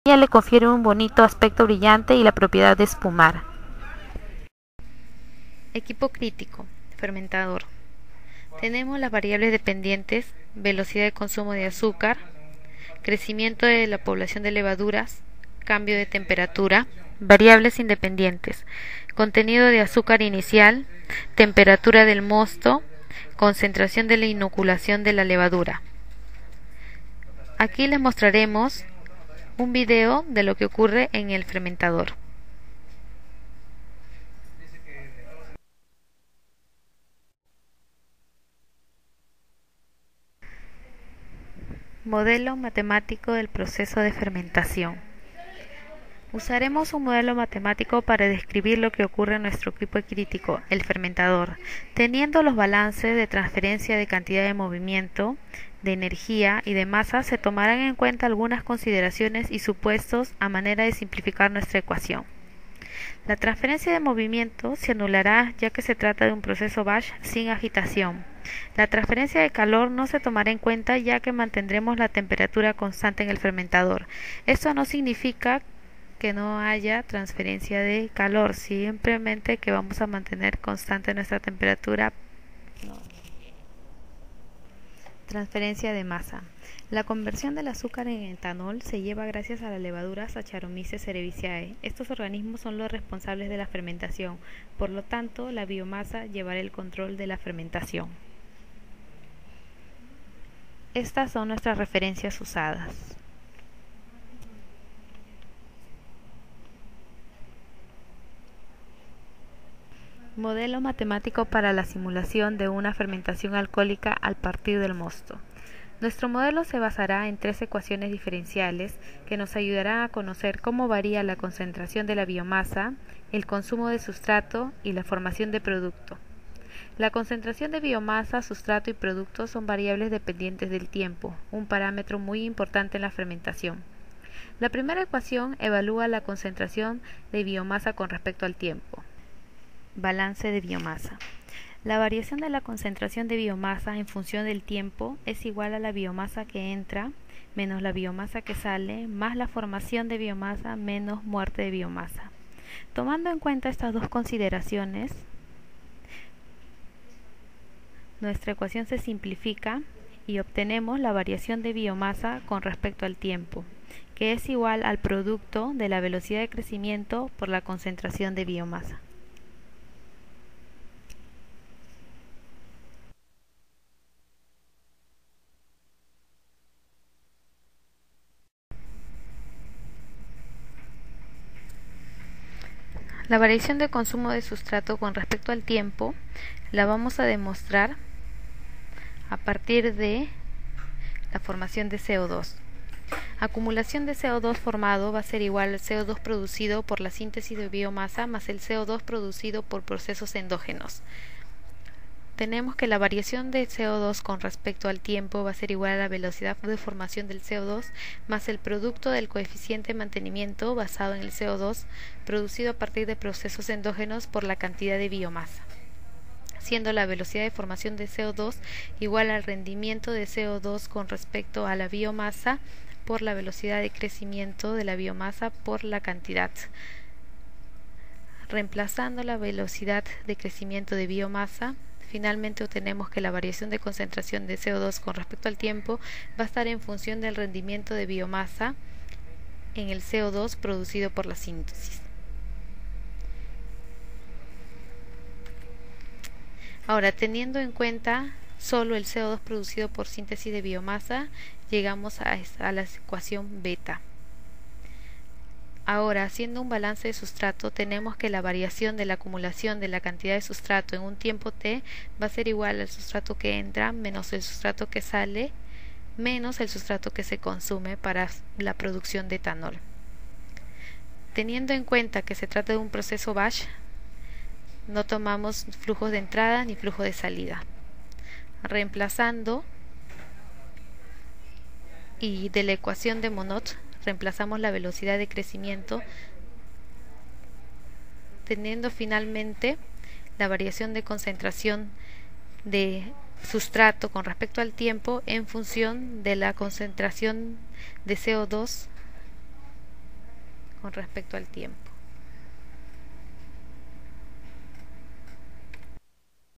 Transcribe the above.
Ella le confiere un bonito aspecto brillante y la propiedad de espumar. Equipo crítico, fermentador. Tenemos las variables dependientes: velocidad de consumo de azúcar, crecimiento de la población de levaduras, cambio de temperatura. Variables independientes: contenido de azúcar inicial, temperatura del mosto, concentración de la inoculación de la levadura. Aquí les mostraremos un video de lo que ocurre en el fermentador. Modelo matemático del proceso de fermentación. Usaremos un modelo matemático para describir lo que ocurre en nuestro equipo crítico, el fermentador, teniendo los balances de transferencia de cantidad de movimiento, de energía y de masa. Se tomarán en cuenta algunas consideraciones y supuestos a manera de simplificar nuestra ecuación. La transferencia de movimiento se anulará ya que se trata de un proceso batch sin agitación. La transferencia de calor no se tomará en cuenta ya que mantendremos la temperatura constante en el fermentador. Esto no significa que no haya transferencia de calor, simplemente que vamos a mantener constante nuestra temperatura. Transferencia de masa. La conversión del azúcar en etanol se lleva gracias a la levadura Saccharomyces cerevisiae. Estos organismos son los responsables de la fermentación, por lo tanto, la biomasa llevará el control de la fermentación. Estas son nuestras referencias usadas. Modelo matemático para la simulación de una fermentación alcohólica al partir del mosto. Nuestro modelo se basará en 3 ecuaciones diferenciales que nos ayudarán a conocer cómo varía la concentración de la biomasa, el consumo de sustrato y la formación de producto. La concentración de biomasa, sustrato y producto son variables dependientes del tiempo, un parámetro muy importante en la fermentación. La primera ecuación evalúa la concentración de biomasa con respecto al tiempo. Balance de biomasa. La variación de la concentración de biomasa en función del tiempo es igual a la biomasa que entra menos la biomasa que sale más la formación de biomasa menos muerte de biomasa. Tomando en cuenta estas dos consideraciones, nuestra ecuación se simplifica y obtenemos la variación de biomasa con respecto al tiempo, que es igual al producto de la velocidad de crecimiento por la concentración de biomasa. La variación de consumo de sustrato con respecto al tiempo la vamos a demostrar a partir de la formación de CO2. Acumulación de CO2 formado va a ser igual al CO2 producido por la síntesis de biomasa más el CO2 producido por procesos endógenos. Tenemos que la variación de CO2 con respecto al tiempo va a ser igual a la velocidad de formación del CO2 más el producto del coeficiente de mantenimiento basado en el CO2 producido a partir de procesos endógenos por la cantidad de biomasa, siendo la velocidad de formación de CO2 igual al rendimiento de CO2 con respecto a la biomasa por la velocidad de crecimiento de la biomasa por la cantidad. Reemplazando la velocidad de crecimiento de biomasa, finalmente obtenemos que la variación de concentración de CO2 con respecto al tiempo va a estar en función del rendimiento de biomasa en el CO2 producido por la síntesis. Ahora, teniendo en cuenta solo el CO2 producido por síntesis de biomasa, llegamos a la ecuación beta. Ahora, haciendo un balance de sustrato, tenemos que la variación de la acumulación de la cantidad de sustrato en un tiempo t va a ser igual al sustrato que entra menos el sustrato que sale menos el sustrato que se consume para la producción de etanol. Teniendo en cuenta que se trata de un proceso batch, no tomamos flujos de entrada ni flujo de salida. Reemplazando y de la ecuación de Monod reemplazamos la velocidad de crecimiento, teniendo finalmente la variación de concentración de sustrato con respecto al tiempo en función de la concentración de CO2 con respecto al tiempo.